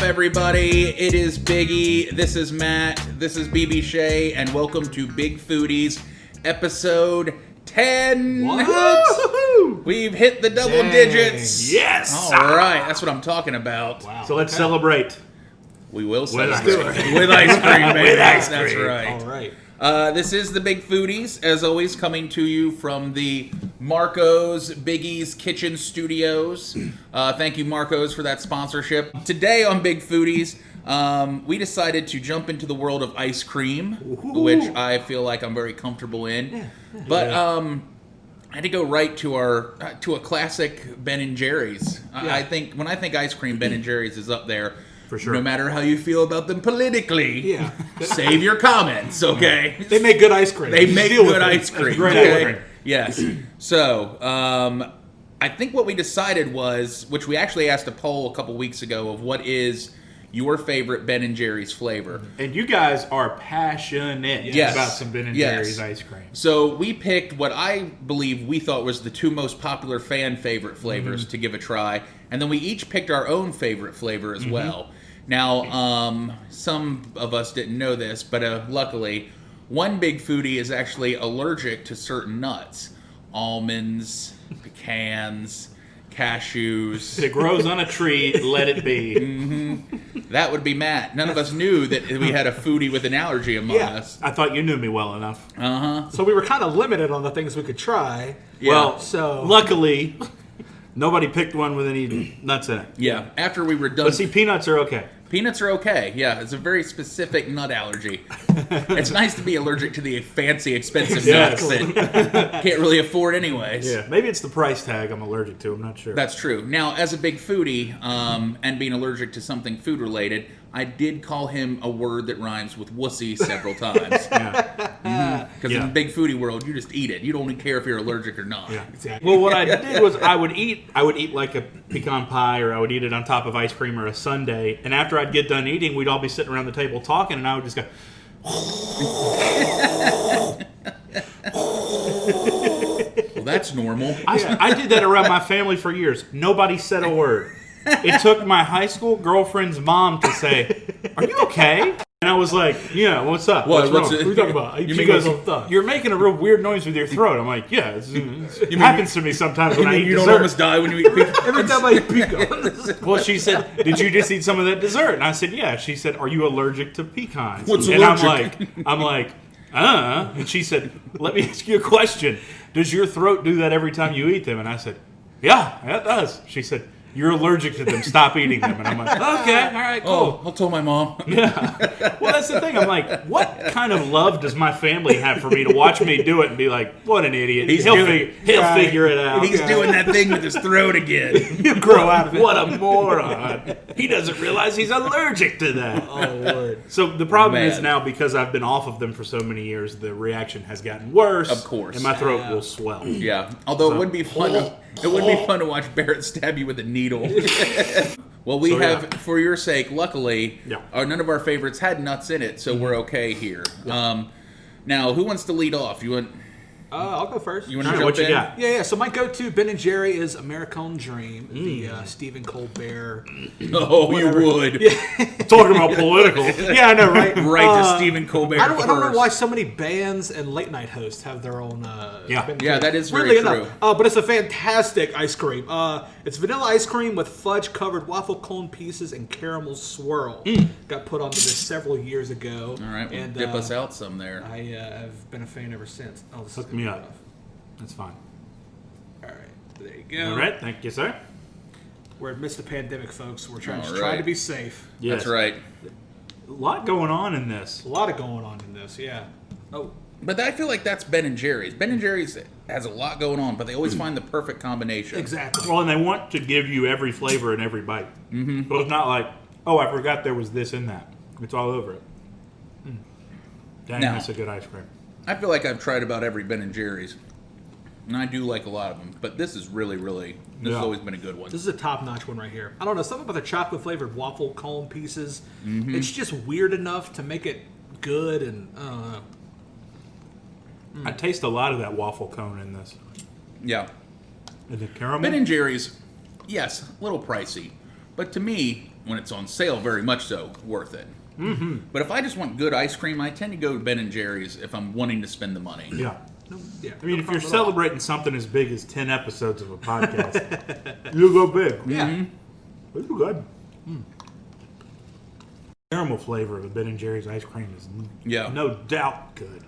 up, everybody? It is Biggie. This is Matt. This is BB Shea, and welcome to Big Foodies, episode 10. What? We've hit the double digits. Yes. All right, that's what I'm talking about. Wow. So let's celebrate. We will celebrate With ice cream. with ice cream, baby. With ice That's cream. right. All right. This is the Big Foodies, as always, coming to you from the Marco's Biggie's Kitchen Studios. Thank you, Marco's, for that sponsorship. Today on Big Foodies, we decided to jump into the world of ice cream, which I feel like I'm very comfortable in. But I had to go right to a classic Ben and Jerry's. I think when I think ice cream, Ben and Jerry's is up there. For sure. No matter how you feel about them politically, save your comments, okay? They make good ice cream. They make good ice cream. Great Okay? ice cream. Yes. So, I think what we decided was, which we actually asked a poll a couple weeks ago, of what is your favorite Ben and Jerry's flavor. And you guys are passionate about some Ben and Jerry's ice cream. So we picked what I believe we thought was the two most popular fan favorite flavors to give a try, and then we each picked our own favorite flavor as well. Now, some of us didn't know this, but luckily, one Big Foodie is actually allergic to certain nuts. Almonds, pecans, cashews. If it grows on a tree, let it be. That would be Matt. None of us knew that we had a foodie with an allergy among us. I thought you knew me well enough. So we were kind of limited on the things we could try. Well, So luckily, nobody picked one with any nuts in it. Yeah, after we were done. But see, peanuts are okay. Peanuts are okay. Yeah, it's a very specific nut allergy. It's nice to be allergic to the fancy, expensive nuts that can't really afford anyways. Yeah, maybe it's the price tag I'm allergic to. I'm not sure. That's true. Now, as a big foodie and being allergic to something food-related, I did call him a word that rhymes with wussy several times. Because in the big foodie world, you just eat it. You don't even care if you're allergic or not. Yeah, exactly. Well, what I did was I would eat like a pecan pie, or I would eat it on top of ice cream or a sundae. And after I'd get done eating, we'd all be sitting around the table talking, and I would just go. Well, that's normal. I did that around my family for years. Nobody said a word. It took my high school girlfriend's mom to say, "Are you okay?" And I was like, "Yeah, what's up? What's wrong? what are you talking about? She goes, "You're making a real weird noise with your throat." I'm like, "Yeah, it happens to me sometimes when I eat You don't dessert." almost die when you eat pizza. every time I eat pecan. Well, she said, "Did you just eat some of that dessert?" And I said, "Yeah." She said, "Are you allergic to pecans?" What's and allergic? I'm like, And she said, "Let me ask you a question. Does your throat do that every time you eat them?" And I said, "Yeah, it does." She said, "You're allergic to them. Stop eating them." And I'm like, "Okay, all right, cool." Oh, I'll tell my mom. Well, that's the thing. I'm like, what kind of love does my family have for me to watch me do it and be like, "What an idiot. He'll figure it out." He's doing that thing with his throat again. You grow out of it. What a moron. He doesn't realize he's allergic to that. Oh, Lord. So the problem is Man. now, because I've been off of them for so many years, the reaction has gotten worse. Of course. And my throat will swell. Yeah, although it would be fun. It would be fun to watch Barrett stab you with a needle. Well, we have, for your sake, luckily, none of our favorites had nuts in it, so we're okay here. Now, who wants to lead off? You want? I'll go first. You want to jump What you in? got? Yeah. So my go-to Ben and Jerry is American Dream, the Stephen Colbert. Oh, you would. Talking about political. Yeah, I know, right? Right to Stephen Colbert I don't know first. why so many bands and late night hosts have their own. Yeah. Ben and Yeah, Jerry. that is very Weirdly true. enough, but it's a fantastic ice cream. It's vanilla ice cream with fudge-covered waffle cone pieces and caramel swirl. Got put onto this several years ago. All right, well, and dip us out some there. I have been a fan ever since. Oh, this Hook is me good up. enough. That's fine. All right, there you go. All right. Thank you, sir. We're amidst the pandemic, folks. We're trying All try right. to be safe. Yes. That's right. A lot going on in this. A lot of going on in this, yeah. Oh, But I feel like that's Ben and Jerry's. Ben and Jerry's has a lot going on, but they always find the perfect combination. exactly. Well, and they want to give you every flavor in every bite. Mm-hmm. But it's not like, oh, I forgot there was this in that. It's all over it. Dang, Now- that's a good ice cream. I feel like I've tried about every Ben and Jerry's, and I do like a lot of them. But this is really, this has always been a good one. This is a top-notch one right here. I don't know, something about the chocolate-flavored waffle cone pieces. It's just weird enough to make it good, and I don't know. I taste a lot of that waffle cone in this. Yeah. And the caramel. Ben and Jerry's, yes, a little pricey, but to me, when it's on sale, very much so worth it. Mm-hmm. But if I just want good ice cream, I tend to go to Ben and Jerry's if I'm wanting to spend the money. Yeah. Yeah, I mean, if you're celebrating something as big as 10 episodes of a podcast, you'll go big. Yeah. Mm-hmm. It's good. Caramel flavor of the Ben and Jerry's ice cream is no doubt good.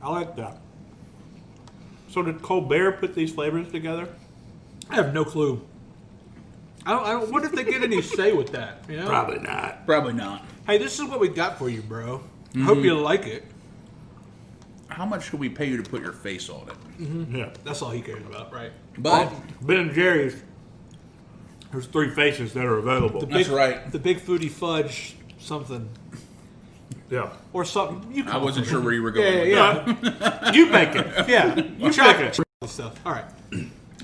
I like that. So did Colbert put these flavors together? I have no clue. I don't. What if they get any say with that? You know? Probably not. Probably not. Hey, this is what we got for you, bro. I hope you like it. How much should we pay you to put your face on it? Yeah. That's all he cares about, right? But Ben and Jerry's, there's 3 faces that are available. that's right. The Big Foodie Fudge something. Yeah. Or something. You I wasn't sure where you were going. Yeah. You make it. Yeah. You make it. Stuff. All right.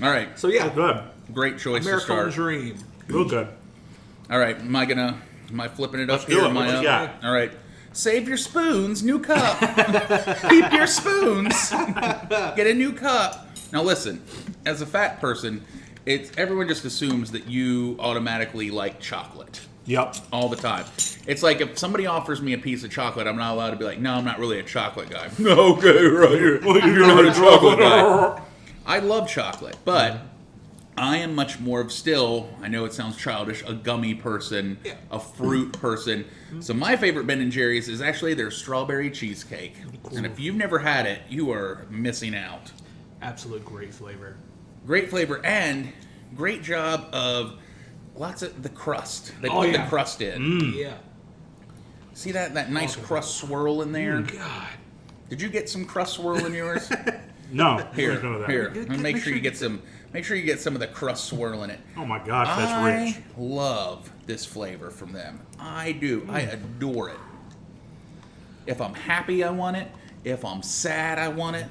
All right. So, yeah. Good. Great choice to American start. Dream. Real good. All right. Am I flipping it up Let's do here? it. Am I What you up? got? All right. Save your spoons, new cup. Keep your spoons. Get a new cup. Now listen, as a fat person, everyone just assumes that you automatically like chocolate. Yep. All the time. It's like if somebody offers me a piece of chocolate, I'm not allowed to be like, no, I'm not really a chocolate guy. Okay, right here. You're not a chocolate guy. I love chocolate, but I am much more of still, I know it sounds childish, a gummy person, a fruit person. So my favorite Ben & Jerry's is actually their strawberry cheesecake. And if you've never had it, you are missing out. Absolute great flavor. Great flavor and great job of lots of the crust. They put the crust in. Yeah. See that nice crust swirl in there? God. Did you get some crust swirl in yours? No. Here, there's none of that. here. Make sure you get some. Make sure you get some of the crust swirl in it. Oh my gosh, that's I rich. love this flavor from them. I do. I adore it. If I'm happy, I want it. If I'm sad, I want it.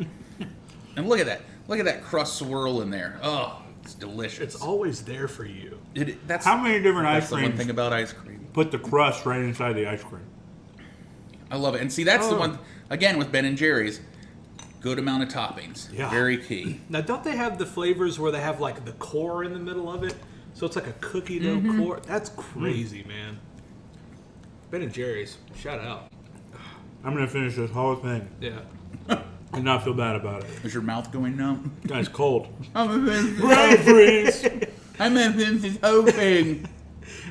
And look at that. Look at that crust swirl in there. Oh, it's delicious. It's always there for you. That's How many different that's ice the one creams thing about ice cream. put the crust right inside the ice cream? I love it. And see, that's the one, again, with Ben & Jerry's, good amount of toppings. Yeah. Very key. Now, don't they have the flavors where they have like the core in the middle of it? So it's like a cookie dough core. That's crazy, man. Ben and Jerry's, shout out. I'm going to finish this whole thing Yeah. and not feel bad about it. Is your mouth going numb? Guy's cold. I'm Brain freeze! this whole thing.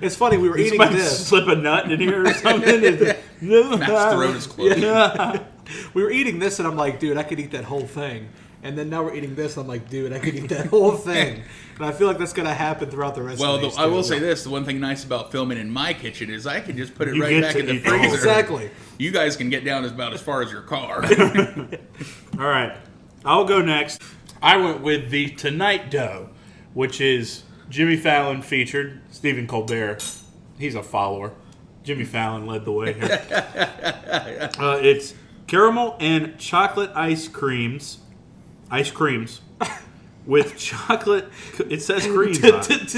It's funny, we were Did eating somebody this. slip a nut in here or something? Matt's throat is closed. We were eating this, and I'm like, dude, I could eat that whole thing. And then now we're eating this, and I'm like, dude, I could eat that whole thing. And I feel like that's going to happen throughout the rest of the I will say this. The one thing nice about filming in my kitchen is I can just put it You right get back to in the eat the whole freezer. Exactly. You guys can get down about as far as your car. All right. I'll go next. I went with the Tonight Dough, which is Jimmy Fallon featured, Stephen Colbert. He's a follower. Jimmy Fallon led the way here. It's caramel and chocolate ice creams with chocolate. It says creams on it.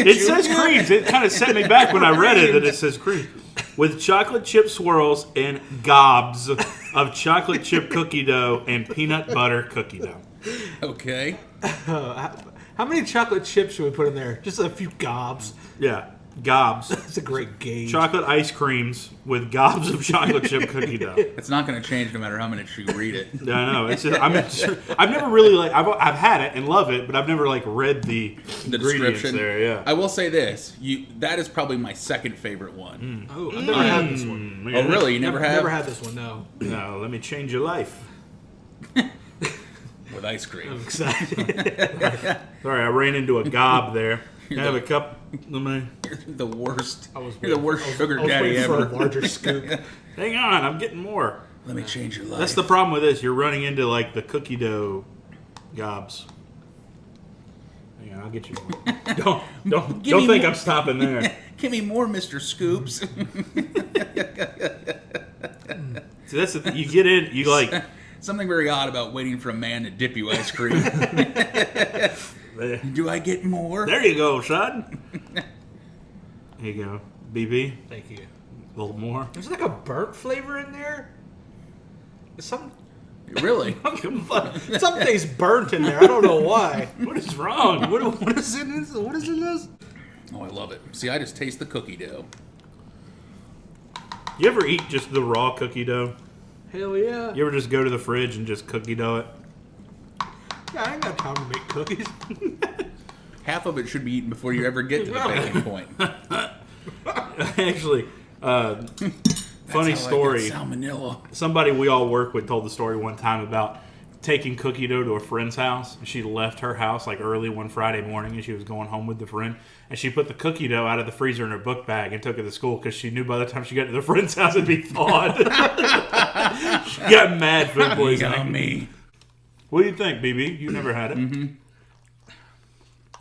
It says creams. It kind of set me back when I read it that it says creams. With chocolate chip swirls and gobs of chocolate chip cookie dough and peanut butter cookie dough. Okay. How many chocolate chips should we put in there? Just a few gobs. Yeah, gobs. That's a great gauge. Chocolate ice creams with gobs of chocolate chip cookie dough. It's not going to change no matter how minutes you read it. Yeah, I know. It's just, I've never really I've had it and love it, but I've never read the ingredients description there. Yeah. I will say this: that is probably my second favorite one. Oh, I've never had this one. Oh, really? You never have? Never had this one, no. No, let me change your life. With ice cream. I'm excited. Sorry, I ran into a gob there. Can I have a cup? Let me. The worst. I was You're the worst sugar I was daddy waiting for ever. a larger scoop. Hang on, I'm getting more. Let me change your life. That's the problem with this. You're running into the cookie dough gobs. Hang on, I'll get you more. Don't Give me think more. I'm stopping there. Give me more, Mr. Scoops. See, that's the thing. You get in, you Something very odd about waiting for a man to dip you ice cream. Do I get more? There you go, son. Here you go. BB, Thank you. a little more. There's like a burnt flavor in there. Really? Something's burnt in there. I don't know why. What is wrong? What is in this? What is in this? Oh, I love it. See, I just taste the cookie dough. You ever eat just the raw cookie dough? Hell yeah. You ever just go to the fridge and just cookie dough it? Yeah, I ain't got time to make cookies. Half of it should be eaten before you ever get to the baking point. Actually, funny That's how story. I get salmonella. Somebody we all work with told the story one time about taking cookie dough to a friend's house. She left her house like early one Friday morning, and she was going home with the friend. And she put the cookie dough out of the freezer in her book bag and took it to school because she knew by the time she got to the friend's house it'd be thawed. She got mad food poisoning. Yummy. What do you think, BB? You never had it. Mm-hmm.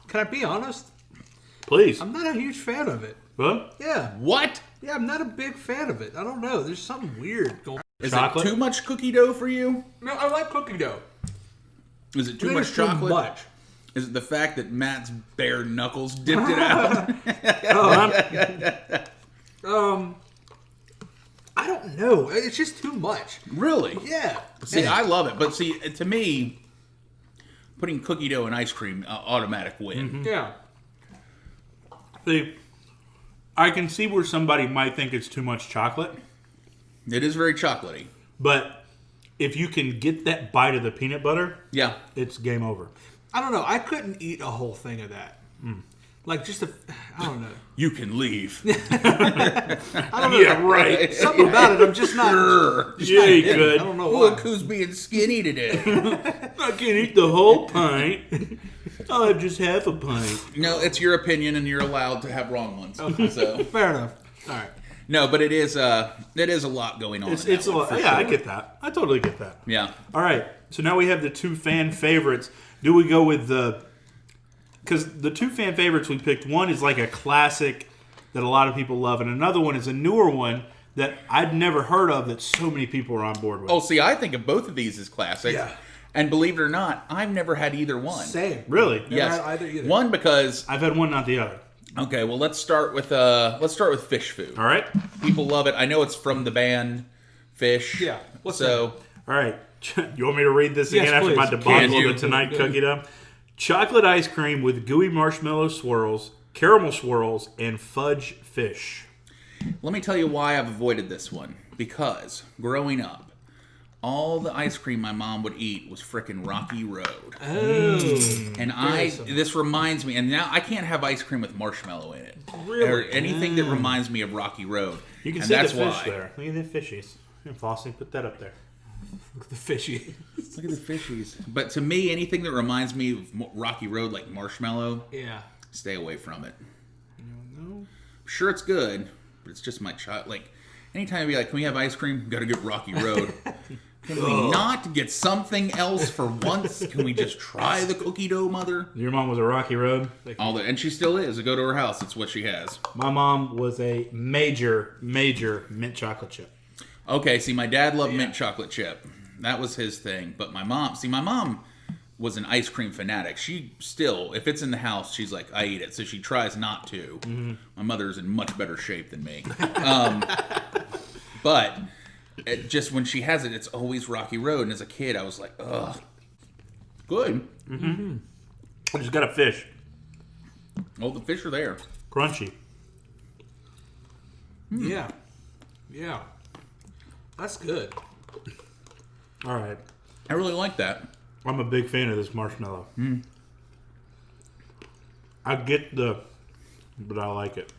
Can I be honest? Please. I'm not a huge fan of it. What? Yeah. What? Yeah, I'm not a big fan of it. I don't know. There's something weird going on. Is Chocolate? it too much cookie dough for you? No, I like cookie dough. Is it too I think much it's chocolate? Too much. Is it the fact that Matt's bare knuckles dipped it out? I don't know. It's just too much. Really? Yeah. See, I love it. But see, to me, putting cookie dough in ice cream, automatic win. Yeah. See, I can see where somebody might think it's too much chocolate, It is very chocolatey. but if you can get that bite of the peanut butter, Yeah. it's game over. I don't know. I couldn't eat a whole thing of that. Like just I don't know. You can leave. I don't know. Yeah, right. Something about it. I'm just not. Yeah, you I could. don't know Look why. who's being skinny today. I can't eat the whole pint. I'll have just half a pint. No, it's your opinion, and you're allowed to have wrong ones. So Fair enough. All right. no, but it is a lot going on. It's in that a one, lot. for Yeah, I sure. get that. I totally get that. Yeah. All right. So now we have the two fan favorites. Do we go with the... Because the two fan favorites we picked, one is like a classic that a lot of people love, and another one is a newer one that I'd never heard of that so many people are on board with. Oh, see, I think of both of these as classics. Yeah. And believe it or not, I've never had either one. Same. Really? Never Yes. had either. One because I've had one, not the other. okay, well let's start with fish food. All right? People love it. I know it's from the band Fish. Yeah. What's so All right. You want me to read this Yes, again after please. my Can debacle you? of the Tonight Cookie Dough? Chocolate ice cream with gooey marshmallow swirls, caramel swirls, and fudge fish. let me tell you why I've avoided this one. Because growing up, all the ice cream my mom would eat was frickin' Rocky Road. Oh. And this reminds me, and now I can't have ice cream with marshmallow in it. Really? Or anything that reminds me of Rocky Road. You can and see that's the fish why. there. Look at the fishies. Here, Flossie, put that up there. Look at the fishy. Look at the fishies. But to me, anything that reminds me of Rocky Road, like marshmallow, Yeah. stay away from it. Sure, it's good, but it's just my child. Like, anytime I be like, can we have ice cream? Gotta get Rocky Road. Can we not get something else for once? Can we just try the cookie dough, mother? Your mom was a Rocky Road. And she still is. I go to her house. It's what she has. My mom was a major mint chocolate chip. Okay, see, my dad loved mint chocolate chip. That was his thing. But my mom was an ice cream fanatic. She still, if it's in the house, she's like, I eat it. So she tries not to. Mm-hmm. My mother's in much better shape than me. But just when she has it, it's always Rocky Road. And as a kid, I was like, ugh. Good. Mm-hmm. I just got a fish. Oh, the fish are there. Crunchy. Yeah. Yeah. That's good. All right. I really like that. I'm a big fan of this marshmallow. I get but I like it.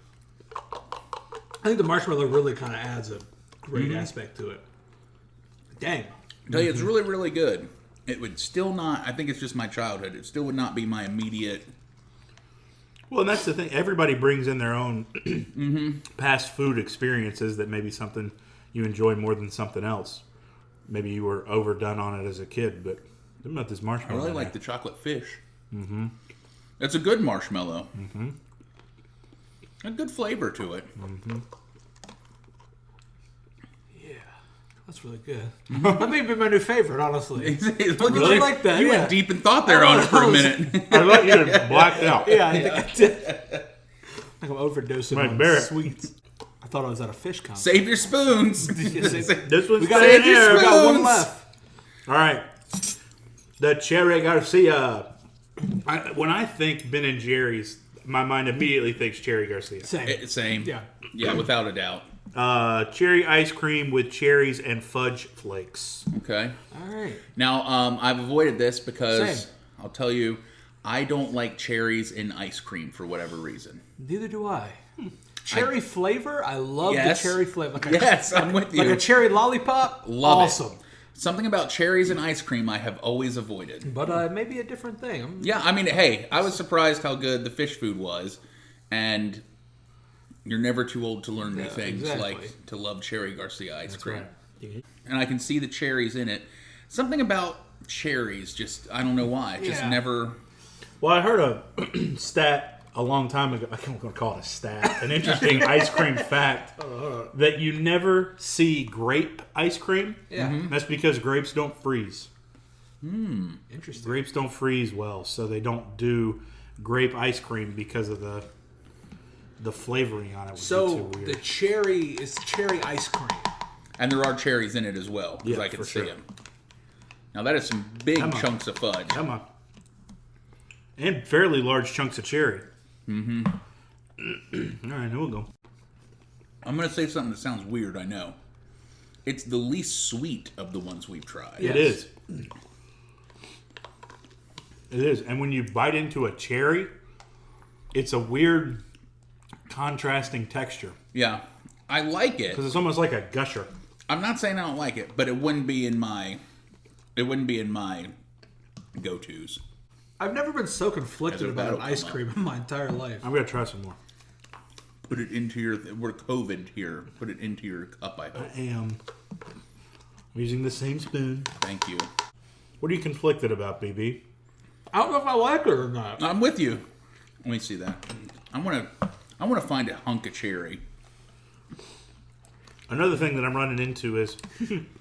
I think the marshmallow really kind of adds a great aspect to it. Dang. I tell you, it's really, really good. It would still not, I think it's just my childhood. It still would not be my immediate. Well, and that's the thing. Everybody brings in their own past food experiences that maybe something you enjoy more than something else. Maybe you were overdone on it as a kid, but something about this I marshmallow. really like the chocolate fish. Mm-hmm. It's a good marshmallow. Mm-hmm. A good flavor to it. Mm-hmm. Yeah. That's really good. That may be my new favorite, honestly. Look I like that, You yeah. went deep in thought there on it for a minute. I thought you had blacked out. Yeah, I think I did. I think I'm overdosing Like on Barrett. sweets. I thought I was at a fish concert. Save your spoons. This one's We got, Save your we got one spoons. left. All right. The Cherry Garcia. When I think Ben and Jerry's, my mind immediately thinks Cherry Garcia. Same. Yeah. Yeah, without a doubt. Cherry ice cream with cherries and fudge flakes. Okay. All right. Now, I've avoided this because Same. I'll tell you, I don't like cherries in ice cream for whatever reason. Neither do I. Cherry flavor? I love Yes. the cherry flavor. Like Yes, I'm with you. Like a cherry lollipop? Love it. awesome. Something about cherries and ice cream I have always avoided. But maybe a different thing. Yeah, I mean, hey, I was surprised how good the fish food was, and you're never too old to learn new things, exactly. like to love Cherry Garcia ice cream. Right. And I can see the cherries in it. Something about cherries, just, I don't know why, just Yeah. never... Well, I heard a stat a long time ago. I can't want to call it a stat. An interesting ice cream fact that you never see grape ice cream. Yeah. That's because grapes don't freeze. Interesting. Grapes don't freeze well, so they don't do grape ice cream because of the flavoring on it. Would So be too weird. the cherry is cherry ice cream. And there are cherries in it as well, because Yeah, I can for see sure. them. Now, that is some big Come on. chunks of fudge. Come on. And fairly large chunks of cherry. Mm-hmm. All right, here we go. I'm going to say something that sounds weird, I know. It's the least sweet of the ones we've tried. Yeah. It is. It is. And when you bite into a cherry, it's a weird contrasting texture. Yeah. I like it. Because it's almost like a gusher. I'm not saying I don't like it, but it wouldn't be in my go-tos. I've never been so conflicted As a about an battle ice come cream in my entire life. I'm going to try some more. Put it into your... We're COVID here. Put it into your cup, I hope. I am. I'm using the same spoon. Thank you. What are you conflicted about, BB? I don't know if I like it or not. I'm with you. Let me see that. I want to find a hunk of cherry. Another thing that I'm running into is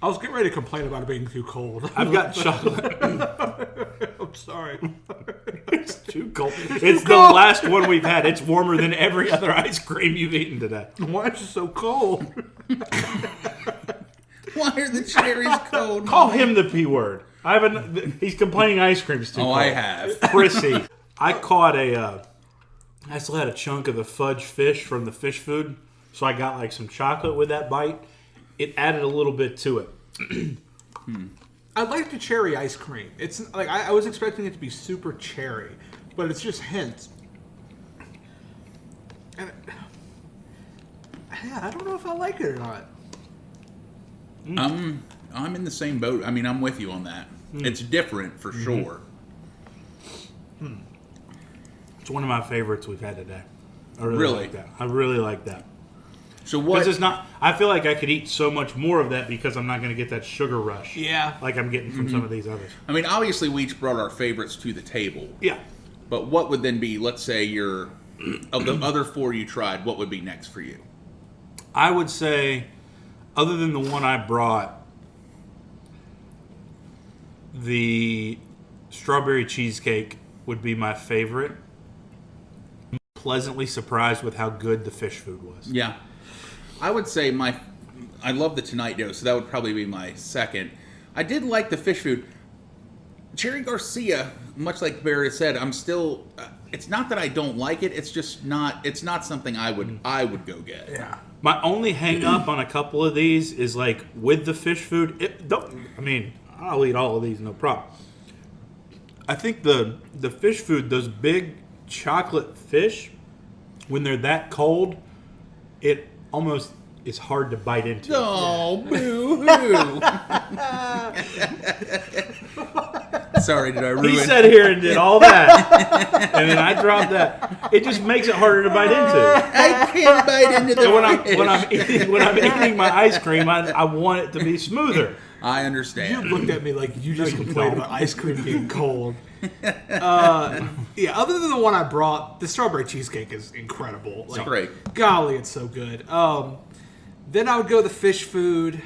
I was getting ready to complain about it being too cold. I've got chocolate. I'm sorry. It's too cold. It's the last one we've had. It's warmer than every other ice cream you've eaten today. Why is it so cold? Why are the cherries cold? Call him the P word. He's complaining ice cream's too cold. I have. Prissy. I caught I still had a chunk of the fudge fish from the fish food, so I got like some chocolate with that bite. It added a little bit to it. I like the cherry ice cream. It's like I was expecting it to be super cherry, but it's just hints. And yeah, I don't know if I like it or not. I'm in the same boat. I mean, I'm with you on that. It's different for sure. It's one of my favorites we've had today. I Really? like that. I really like that. So what? Because it's not. I feel like I could eat so much more of that because I'm not going to get that sugar rush. Yeah. Like I'm getting from some of these others. I mean, obviously, we each brought our favorites to the table. Yeah. But what would then be? Let's say your of the other four you tried. What would be next for you? I would say, other than the one I brought, the strawberry cheesecake would be my favorite. Pleasantly surprised with how good the fish food was. Yeah, I would say I love the Tonight Dough, so that would probably be my second. I did like the fish food. Cherry Garcia, much like Barrett said, I'm still. It's not that I don't like it. It's just not. It's not something I would go get. Yeah. My only hang up on a couple of these is like with the fish food. I'll eat all of these, no problem. I think the fish food, those big chocolate fish, when they're that cold, it almost is hard to bite into. Oh, boo-hoo. Sorry, did I ruin? He sat here and did all that, and then I dropped that. It just makes it harder to bite into. I can't bite into the And when I'm eating my ice cream, I want it to be smoother. I You understand. looked at me like you just you complained don't. about ice cream being cold. Yeah, other than the one I brought, the strawberry cheesecake is incredible. Like, great. Golly, it's so good. Then I would go the fish food.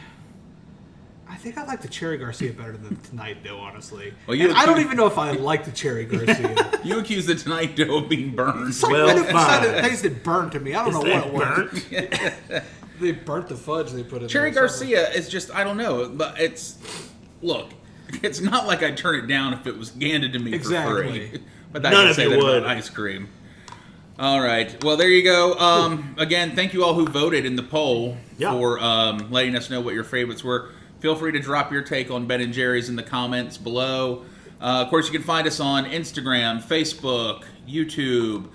I think I like the Cherry Garcia better than the Tonight Dough, honestly. Well, And I don't even know if I like the Cherry Garcia. You accuse the Tonight Dough of being burned. Well, It fine. tasted burnt to me. I don't know what it was. Burnt? They burnt the fudge they put in Cherry there or something. Garcia is just, I don't know, but it's not like I'd turn it down if it was handed to me for Exactly. free. But that None can of say you that would. about ice cream. All right. Well, there you go. Again, thank you all who voted in the poll for letting us know what your favorites were. Feel free to drop your take on Ben & Jerry's in the comments below. Of course, you can find us on Instagram, Facebook, YouTube.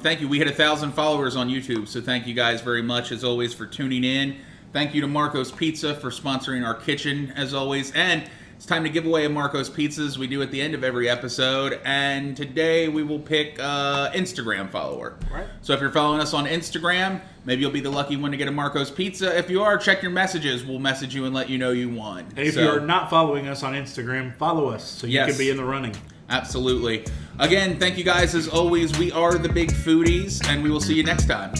Thank you. We hit 1,000 followers on YouTube, so thank you guys very much, as always, for tuning in. Thank you to Marco's Pizza for sponsoring our kitchen, as always. And it's time to give away a Marco's Pizzas we do at the end of every episode. And today we will pick Instagram follower. Right. So if you're following us on Instagram, maybe you'll be the lucky one to get a Marco's Pizza. If you are, check your messages. We'll message you and let you know you won. And if you're not following us on Instagram, follow us so you can be in the running. Absolutely. Again, thank you guys as always. We are the Big Foodies, and we will see you next time.